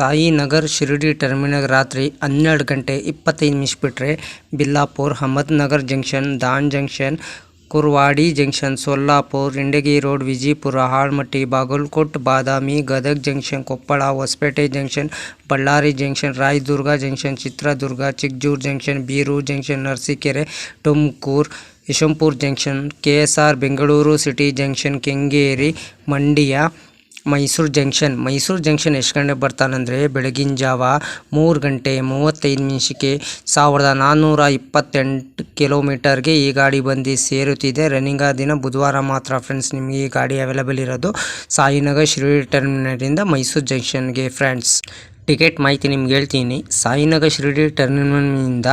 ಸಾಯಿನಗರ್ Shirdi terminal ರಾತ್ರಿ 12 ಗಂಟೆ 25 ನಿಮಿಷ ಬಿಟ್ಟರೆ Belapur, Ahmednagar junction, Daund junction, Kurduwadi junction, Solapur, Indi road, Vijayapura, Almatti, Bagalkot, Badami, Gadag junction, Koppal, Hosapete junction, Ballari junction, Rayadurg junction, Chitradurga, Chikkajur junction, Birur junction, Narasikere, Tumakuru, Yeshwantpur junction, KSR Bengaluru city junction, Kengeri, Mandya, Mysuru junction ಎಷ್ಟು ಗಂಟೆಗೆ ಬರ್ತಾನಂದರೆ ಬೆಳಗಿನ ಜಾವ 3 ಗಂಟೆ 35 ನಿಮಿಷಕ್ಕೆ 1428 ಕಿಲೋಮೀಟರ್ಗೆ ಈ ಗಾಡಿ ಬಂದು ಸೇರುತ್ತಿದೆ. ರನ್ನಿಂಗ್ ದಿನ ಬುಧವಾರ ಮಾತ್ರ ಫ್ರೆಂಡ್ಸ್ ನಿಮಗೆ ಈ ಗಾಡಿ ಅವೈಲೇಬಲ್ ಇರೋದು ಸಾಯಿನಗರ್ ಶಿರಡಿ ಟರ್ಮಿನಲಿಂದ ಮೈಸೂರು ಜಂಕ್ಷನ್ಗೆ. ಫ್ರೆಂಡ್ಸ್ ಟಿಕೆಟ್ ಮಾಹಿತಿ ನಿಮ್ಗೆ ಹೇಳ್ತೀನಿ. ಸಾಯಿನಗರ್ ಶಿರಡಿ ಟರ್ಮಿನಲ್ನಿಂದ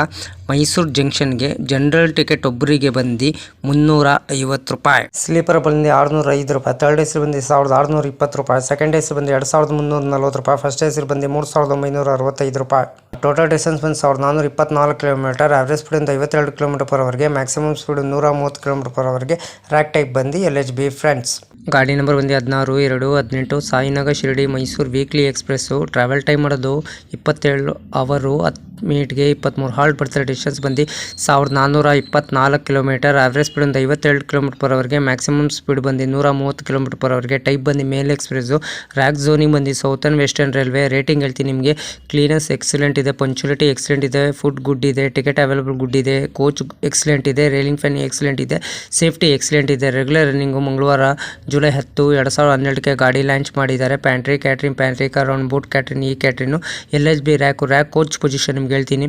ಮೈಸೂರು ಜಂಕ್ಷನ್ಗೆ ಜನರಲ್ ಟಿಕೆಟ್ ಒಬ್ಬರಿಗೆ ಬಂದು 350 ರೂಪಾಯಿ, ಸ್ಲೀಪರ್ ಬಂದು 605 ರೂಪಾಯಿ, ಥರ್ಡ್ ಎ ಸಿ ಬಂದು 1620 ರೂಪಾಯಿ, ಸೆಕೆಂಡ್ ಎ ಸಿ ಬಂದು 2340 ರೂಪಾಯಿ, ಫಸ್ಟ್ ಎ ಸಿ ಬಂದು 3965 ರೂಪಾಯಿ. ಟೋಟಲ್ ಡಿಸ್ಟೆನ್ಸ್ ಬಂದು 1424 ಕಿಲೋಮೀಟರ್, ಆವ್ರೇಜ್ ಸ್ಪೀಡ್ ಒಂದು 52 ಕಿಲೋಮೀಟರ್ ಪರ್ ಅವರ್ಗೆ, ಮ್ಯಾಕ್ಸಿಮಮ್ ಸ್ಪೀಡ್ 130 ಕಿಲೋಮೀಟರ್ ಪರ್ ಅವರ್ಗೆ. ಟ್ರ್ಯಾಕ್ ಟೈಪ್ ಬಂದು LHB. ಫ್ರೆಂಡ್ಸ್ ಗಾಡಿ ನಂಬರ್ ಬಂದು 16-2-18 Sainagar Shirdi Mysuru weekly express. Travel time ಮಾಡೋದು 27 ಅವರು 10 ಮಿನಿಟ್ಗೆ 23 ಹಾಲ್ಟ್ ಬರ್ತಾರೆ. ಡಿಸ್ಟೆನ್ಸ್ ಬಂದು 1424 ಕಿಲೋಮೀಟರ್, ಆವ್ರೇಜ್ ಸ್ಪೀಡ್ ಒಂದು 52 ಕಿಲೋಮೀಟರ್ ಪರ್ ಅವರ್ಗೆ, ಮ್ಯಾಕ್ಸಿಮಮ್ ಸ್ಪೀಡ್ ಬಂದು 130 ಕಿಲೋಮೀಟರ್ ಪರ್ ಅವರ್ಗೆ. ಟೈಪ್ ಬಂದು ಮೇಲ್ ಎಕ್ಸ್ಪ್ರೆಸ್ಸು. ರ್ಯಾಕ್ ಝೋನಿಂಗ್ ಬಂದು ಸೌತರ್ನ್ ವೆಸ್ಟರ್ನ್ ರೈಲ್ವೆ. ರೇಟಿಂಗ್ ಹೇಳ್ತೀನಿ ನಿಮಗೆ. ಕ್ಲೀನೆಸ್ ಎಕ್ಸಲೆಂಟ್ ಇದೆ, ಪಂಚುಲಿಟಿ ಎಕ್ಸಲೆಂಟ್ ಇದೆ, ಫುಡ್ ಗುಡ್ ಇದೆ, ಟಿಕೆಟ್ ಅವೈಲೇಬಲ್ ಗುಡ್ ಇದೆ, ಕೋಚ್ ಎಕ್ಸಲೆಂಟ್ ಇದೆ, ರೈಲಿಂಗ್ ಫ್ಯಾನ್ ಎಕ್ಸಲೆಂಟ್ ಇದೆ, ಸೇಫ್ಟಿ ಎಕ್ಸಲೆಂಟ್ ಇದೆ. Regular running. ಮಂಗಳವಾರ ಜುಲೈ 10, 2012ಕ್ಕೆ ಗಾಡಿ ಲಾಂಚ್ ಮಾಡಿದ್ದಾರೆ. Pantry catering, pantry car, round boat catering, ಈ catering. LHB rack coach position ನಿಮ್ಗೆ ಹೇಳ್ತೀನಿ.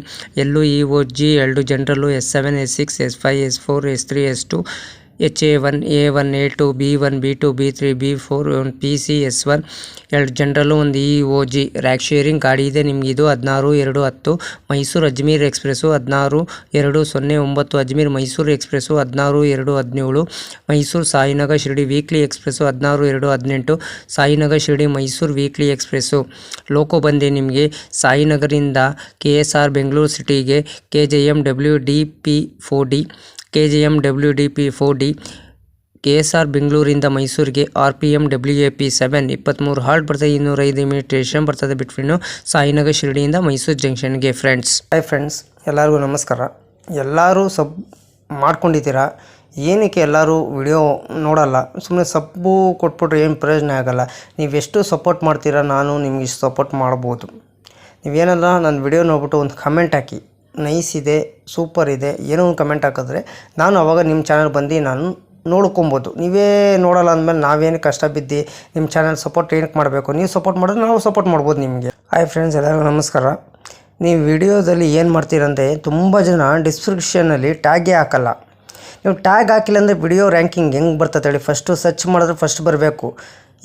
LOEOG 2 ಜನರಲ್ಲು, S7, S6, S5, S4, S3, S2, HA1, A1, A2, B1, B2, B3, B4, PC, S1, 2 ಜನರಲ್ಲು, ಒಂದು EOG. Rack sharing ಗಾಡಿ ಇದೆ ನಿಮ್ಗೆ. ಇದು 16-2-10 Mysuru Ajmer express, 16-209 Ajmer Mysuru express, 16-2-17 Mysuru Sainagar Shirdi weekly express, 16-2-18 Sainagar Shirdi Mysuru weekly express. Loco ಬಂದೆ ನಿಮಗೆ ಸಾಯಿನಗರಿಂದ KSR Bengaluru ಸಿಟಿಗೆ KJM WDP 4D, KJM WDP 4D, KSR ಬೆಂಗಳೂರಿಂದ ಮೈಸೂರಿಗೆ RPM WAP 7, 23 ಹಾಲ್ಟ್ ಬರ್ತದೆ, 205 ಮಿನಿಟ್ ಸ್ಟೇಷನ್ ಬರ್ತದೆ between ಸಾಯಿನಗರ್ ಶಿರಡಿಯಿಂದ Mysuru ಜಂಕ್ಷನ್ಗೆ. Friends hi friends, ಎಲ್ಲರಿಗೂ ನಮಸ್ಕಾರ. ಎಲ್ಲರೂ ಸಬ್ ಮಾಡ್ಕೊಂಡಿದ್ದೀರಾ. ಏನಕ್ಕೆ ಎಲ್ಲರೂ ವಿಡಿಯೋ ನೋಡಲ್ಲ, ಸುಮ್ಮನೆ ಸಬ್ಬು ಕೊಟ್ಬಿಟ್ರೆ ಏನು ಪ್ರಯೋಜನ ಆಗೋಲ್ಲ. ನೀವೆಷ್ಟು ಸಪೋರ್ಟ್ ಮಾಡ್ತೀರಾ, ನಾನು ನಿಮ್ಗೆ ಇಷ್ಟು ಸಪೋರ್ಟ್ ಮಾಡ್ಬೋದು. ನೀವೇನಲ್ಲ ನನ್ನ ವಿಡಿಯೋ ನೋಡ್ಬಿಟ್ಟು ಒಂದು ಕಮೆಂಟ್ ಹಾಕಿ, ನೈಸ್ ಇದೆ, ಸೂಪರ್ ಇದೆ, ಏನೋ ಒಂದು ಕಮೆಂಟ್ ಹಾಕಿದ್ರೆ ನಾನು ಅವಾಗ ನಿಮ್ಮ ಚಾನಲ್ ಬಂದು ನಾನು ನೋಡ್ಕೊಬೋದು. ನೀವೇ ನೋಡಲ್ಲ ಅಂದಮೇಲೆ ನಾವೇನು ಕಷ್ಟ ಬಿದ್ದು ನಿಮ್ಮ ಚಾನಲ್ ಸಪೋರ್ಟ್ ಏನಕ್ಕೆ ಮಾಡಬೇಕು? ನೀವು ಸಪೋರ್ಟ್ ಮಾಡಿದ್ರೆ ನಾವು ಸಪೋರ್ಟ್ ಮಾಡ್ಬೋದು ನಿಮಗೆ. ಹಾಯ್ ಫ್ರೆಂಡ್ಸ್, ಎಲ್ಲರಿಗೂ ನಮಸ್ಕಾರ. ನೀವು ವಿಡಿಯೋದಲ್ಲಿ ಏನು ಮಾಡ್ತೀರಂದರೆ ತುಂಬ ಜನ ಡಿಸ್ಕ್ರಿಪ್ಷನಲ್ಲಿ ಟ್ಯಾಗೇ ಹಾಕಲ್ಲ. ನೀವು ಟ್ಯಾಗ್ ಹಾಕಿಲ್ಲ ಅಂದರೆ ವಿಡಿಯೋ ರ್ಯಾಂಕಿಂಗ್ ಹೆಂಗೆ ಬರ್ತದೆ ಹೇಳಿ? ಫಸ್ಟು ಸರ್ಚ್ ಮಾಡಿದ್ರೆ ಫಸ್ಟ್ ಬರಬೇಕು.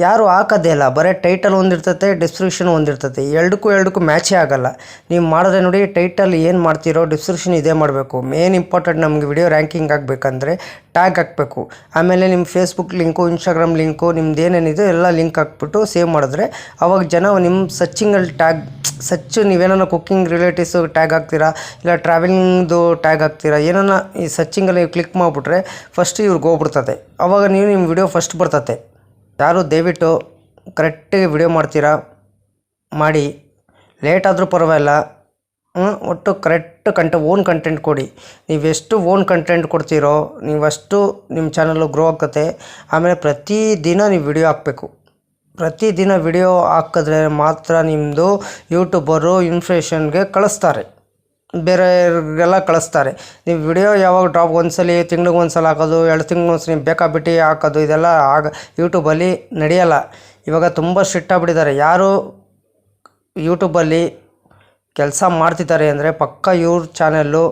ಯಾರು ಹಾಕೋದೇ ಇಲ್ಲ, ಬರೀ ಟೈಟಲ್ ಒಂದಿರ್ತತೆ, ಡಿಸ್ಕ್ರಿಪ್ಷನ್ ಒಂದಿರ್ತತೆ, ಎರಡಕ್ಕೂ ಮ್ಯಾಚೇ ಆಗೋಲ್ಲ. ನೀವು ಮಾಡಿದ್ರೆ ನೋಡಿ, ಟೈಟಲ್ ಏನು ಮಾಡ್ತೀರೋ ಡಿಸ್ಕ್ರಿಪ್ಷನ್ ಇದೇ ಮಾಡಬೇಕು. ಮೇನ್ ಇಂಪಾರ್ಟೆಂಟ್ ನಮಗೆ ವಿಡಿಯೋ ರ್ಯಾಂಕಿಂಗ್ ಆಗಬೇಕಂದ್ರೆ ಟ್ಯಾಗ್ ಹಾಕಬೇಕು. ಆಮೇಲೆ ನಿಮ್ಮ ಫೇಸ್ಬುಕ್ ಲಿಂಕು, ಇನ್ಸ್ಟಾಗ್ರಾಮ್ ಲಿಂಕು, ನಿಮ್ದು ಏನೇನಿದೆ ಎಲ್ಲ ಲಿಂಕ್ ಹಾಕ್ಬಿಟ್ಟು ಸೇವ್ ಮಾಡಿದ್ರೆ ಅವಾಗ ಜನ ನಿಮ್ಮ ಸರ್ಚಿಂಗಲ್ಲಿ ನೀವೇನೋ ಕುಕ್ಕಿಂಗ್ ರಿಲೇಟಿವ್ಸು ಟ್ಯಾಗ್ ಹಾಕ್ತೀರಾ, ಇಲ್ಲ ಟ್ರಾವೆಲಿಂಗ್ದು ಟ್ಯಾಗ್ ಹಾಕ್ತೀರಾ, ಏನೋ ಈ ಸರ್ಚಿಂಗಲ್ಲಿ ಕ್ಲಿಕ್ ಮಾಡಿಬಿಟ್ರೆ ಫಸ್ಟ್ ಇವ್ರಿಗೆ ಹೋಗ್ಬಿಡ್ತದೆ. ಅವಾಗ ನಿಮ್ಮ ವಿಡಿಯೋ ಫಸ್ಟ್ ಬರ್ತತೆ. ಯಾರು ದಯವಿಟ್ಟು ಕರೆಕ್ಟಾಗಿ ವಿಡಿಯೋ ಮಾಡ್ತೀರಾ ಮಾಡಿ, ಲೇಟ್ ಆದರೂ ಪರವಾಗಿಲ್ಲ, ಒಟ್ಟು ಕರೆಕ್ಟ್ ಓನ್ ಕಂಟೆಂಟ್ ಕೊಡಿ. ನೀವೆಷ್ಟು ಓನ್ ಕಂಟೆಂಟ್ ಕೊಡ್ತೀರೋ ನೀವಷ್ಟು ನಿಮ್ಮ ಚಾನಲ್ಲು ಗ್ರೋ ಆಗ್ತದೆ. ಆಮೇಲೆ ಪ್ರತಿದಿನ ನೀವು ವಿಡಿಯೋ ಹಾಕಬೇಕು. ಪ್ರತಿದಿನ ವಿಡಿಯೋ ಹಾಕಿದ್ರೆ ಮಾತ್ರ ನಿಮ್ಮದು ಯೂಟ್ಯೂಬರು ಇನ್ಫ್ಲೇಷನ್ಗೆ ಕಳಿಸ್ತಾರೆ, ಬೇರೆಯವ್ರಿಗೆಲ್ಲ ಕಳಿಸ್ತಾರೆ. ನೀವು ವಿಡಿಯೋ ಯಾವಾಗ ಡ್ರಾಪ್ ಒಂದ್ಸಲ ತಿಂಗ್ಳಿಗೆ ಒಂದ್ಸಲ ಹಾಕೋದು, 2 ತಿಂಗ್ಳಿಗೆ ಒಂದ್ಸಲ ನೀವು ಬೇಕಾಬಿಟ್ಟು ಹಾಕೋದು, ಇದೆಲ್ಲ ಯೂಟ್ಯೂಬಲ್ಲಿ ನಡೆಯಲ್ಲ. ಇವಾಗ ತುಂಬ ಸ್ಟ್ರಿಕ್ಟ್ ಆಗಿಬಿಟ್ಟಿದ್ದಾರೆ. ಯಾರು ಯೂಟ್ಯೂಬಲ್ಲಿ ಕೆಲಸ ಮಾಡ್ತಿದ್ದಾರೆ ಅಂದರೆ ಪಕ್ಕ ಇವ್ರ ಚಾನೆಲ್ಲು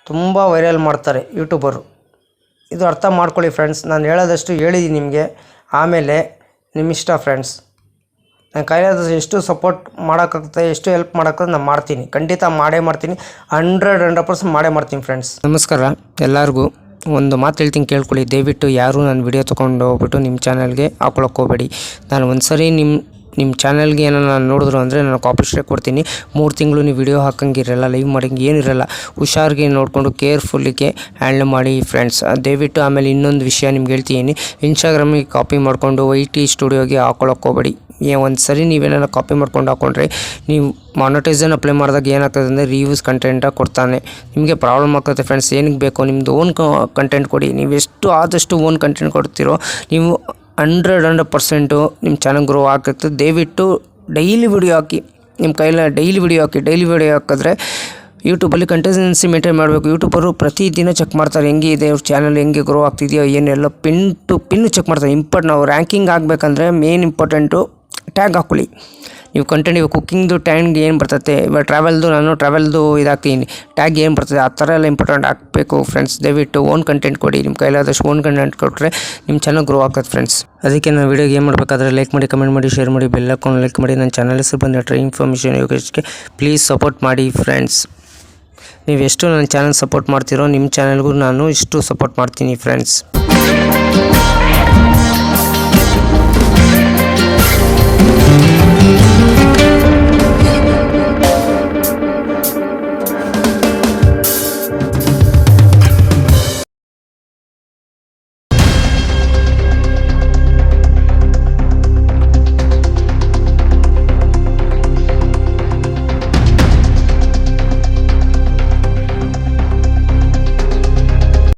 ತುಂಬ ವೈರಲ್ ಮಾಡ್ತಾರೆ ಯೂಟ್ಯೂಬರು. ಇದು ಅರ್ಥ ಮಾಡ್ಕೊಳ್ಳಿ ಫ್ರೆಂಡ್ಸ್. ನಾನು ಹೇಳೋದಷ್ಟು ಹೇಳಿದ್ದೀನಿ ನಿಮಗೆ, ಆಮೇಲೆ ನಿಮ್ಮ ಇಷ್ಟ ಫ್ರೆಂಡ್ಸ್. ನಾನು ಕೈಲಾದಷ್ಟು ಎಷ್ಟು ಸಪೋರ್ಟ್ ಮಾಡೋಕ್ಕಾಗುತ್ತೆ, ಎಷ್ಟು ಹೆಲ್ಪ್ ಮಾಡೋಕ್ಕಾಗುತ್ತೆ ನಾನು ಮಾಡ್ತೀನಿ, ಖಂಡಿತ ಮಾಡೇ ಮಾಡ್ತೀನಿ, 100% ಮಾಡೇ ಮಾಡ್ತೀನಿ ಫ್ರೆಂಡ್ಸ್. ನಮಸ್ಕಾರ ಎಲ್ಲರಿಗೂ. ಒಂದು ಮಾತು ಹೇಳ್ತೀನಿ ಕೇಳ್ಕೊಳ್ಳಿ. ದಯವಿಟ್ಟು ಯಾರು ನನ್ನ ವಿಡಿಯೋ ತೊಗೊಂಡು ಹೋಗ್ಬಿಟ್ಟು ನಿಮ್ಮ ಚಾನಲ್ಗೆ ಹಾಕ್ಕೊಳಕ್ಕೆ ಹೋಗಬೇಡಿ. ನಾನು ಒಂದು ಸರಿ ನಿಮ್ಮ ನಿಮ್ಮ ಚಾನಲ್ಗೆ ಏನೋ ನಾನು ನೋಡಿದ್ರು ಅಂದರೆ ನಾನು ಕಾಪಿ ಸ್ಟ್ರೈಕ್ ಕೊಡ್ತೀನಿ. 3 ತಿಂಗಳು ನೀವು ವಿಡಿಯೋ ಹಾಕಂಗಿರಲ್ಲ, ಲೈವ್ ಮಾಡಂಗೆ ಏನಿರಲ್ಲ. ಹುಷಾರಿಗೆ ನೋಡಿಕೊಂಡು ಕೇರ್ಫುಲ್ಲಿಗೆ ಹ್ಯಾಂಡಲ್ ಮಾಡಿ ಫ್ರೆಂಡ್ಸ್. ದಯವಿಟ್ಟು ಆಮೇಲೆ ಇನ್ನೊಂದು ವಿಷಯ ನಿಮ್ಗೆ ಹೇಳ್ತೀನಿ, ಇನ್ಸ್ಟಾಗ್ರಾಮಿಗೆ ಕಾಪಿ ಮಾಡಿಕೊಂಡು YT ಸ್ಟುಡಿಯೋಗೆ ಹಾಕೊಳ್ಳೋಕೆ ಹೋಗಬೇಡಿ. ಒಂದು ಸರಿ ನೀವೇನಾರ ಕಾಪಿ ಮಾಡ್ಕೊಂಡು ಹಾಕೊಂಡ್ರೆ ನೀವು ಮಾನಿಟೈಸೇಷನ್ ಅಪ್ಲೈ ಮಾಡಿದಾಗ ಏನಾಗ್ತದೆ ಅಂದರೆ ರೀಯೂಸ್ ಕಂಟೆಂಟಾಗಿ ಕೊಡ್ತಾನೆ, ನಿಮಗೆ ಪ್ರಾಬ್ಲಮ್ ಆಗ್ತದೆ ಫ್ರೆಂಡ್ಸ್. ಏನಕ್ಕೆ ಬೇಕು, ನಿಮ್ಮದು ಓನ್ ಕಂಟೆಂಟ್ ಕೊಡಿ. ನೀವು ಎಷ್ಟು ಆದಷ್ಟು ಓನ್ ಕಂಟೆಂಟ್ ಕೊಡ್ತೀರೋ ನೀವು 100% ನಿಮ್ಮ ಚಾನಲ್ ಗ್ರೋ ಆಗ್ತದೆ. ದಯವಿಟ್ಟು ಡೈಲಿ ವಿಡಿಯೋ ಹಾಕಿ, ನಿಮ್ಮ ಕೈಯಲ್ಲಿ ಡೈಲಿ ವಿಡಿಯೋ ಹಾಕಿದ್ರೆ ಯೂಟ್ಯೂಬಲ್ಲಿ ಕಂಟೆನ್ಸಿ ಮೇಂಟೈನ್ ಮಾಡಬೇಕು. ಯೂಟ್ಯೂಬರು ಪ್ರತಿದಿನ ಚೆಕ್ ಮಾಡ್ತಾರೆ ಹೆಂಗಿದೆ ಅವ್ರ ಚಾನಲ್, ಹೆಂಗೆ ಗ್ರೋ ಆಗ್ತಿದೆಯೋ ಏನೆಲ್ಲ ಪಿನ್ ಟು ಚೆಕ್ ಮಾಡ್ತಾರೆ. ನಾವು ರ್ಯಾಂಕಿಂಗ್ ಆಗಬೇಕಂದ್ರೆ ಮೇನ್ ಇಂಪಾರ್ಟೆಂಟು ಟ್ಯಾಗ್ ಹಾಕೊಳ್ಳಿ. ನೀವು ಕಂಟೆಂಟ್ ಇವಾಗ ಕುಕ್ಕಿಂಗ್ದು ಟ್ಯಾಗ್ ಏನು ಬರ್ತದೆ, ಇವಾಗ ಟ್ರಾವೆಲ್ದು ಇದಾಗ್ತೀನಿ ಟ್ಯಾಗ್ ಏನು ಬರ್ತದೆ, ಆ ಥರ ಎಲ್ಲ ಇಂಪಾರ್ಟೆಂಟ್ ಹಾಕಬೇಕು ಫ್ರೆಂಡ್ಸ್. ದಯವಿಟ್ಟು ಓನ್ ಕಂಟೆಂಟ್ ಕೊಡಿ. ನಿಮ್ಮ ಕೈಲಾದಷ್ಟು ಓನ್ ಕಂಟೆಂಟ್ ಕೊಟ್ಟರೆ ನಿಮ್ಮ ಚಾನಲ್ ಗ್ರೋ ಆಗ್ತದೆ ಫ್ರೆಂಡ್ಸ್. ಅದಕ್ಕೆ ನಾನು ವೀಡಿಯೋಗೆ ಏನು ಮಾಡಬೇಕಾದ್ರೆ ಲೈಕ್ ಮಾಡಿ, ಕಮೆಂಟ್ ಮಾಡಿ, ಶೇರ್ ಮಾಡಿ, ಬೆಲ್ ಹಾಕೊಂಡು ಲೈಕ್ ಮಾಡಿ. ನನ್ನ ಚಾನಲ್ ಹೆಸರು ಬಂದು ಇನ್ಫಾರ್ಮೇಷನ್ ಯೋಗೇಶ್ಗೆ ಪ್ಲೀಸ್ ಸಪೋರ್ಟ್ ಮಾಡಿ ಫ್ರೆಂಡ್ಸ್. ನೀವು ಎಷ್ಟು ನನ್ನ ಚಾನಲ್ ಸಪೋರ್ಟ್ ಮಾಡ್ತೀರೋ ನಿಮ್ಮ ಚಾನಲ್ಗೂ ನಾನು ಇಷ್ಟು ಸಪೋರ್ಟ್ ಮಾಡ್ತೀನಿ ಫ್ರೆಂಡ್ಸ್.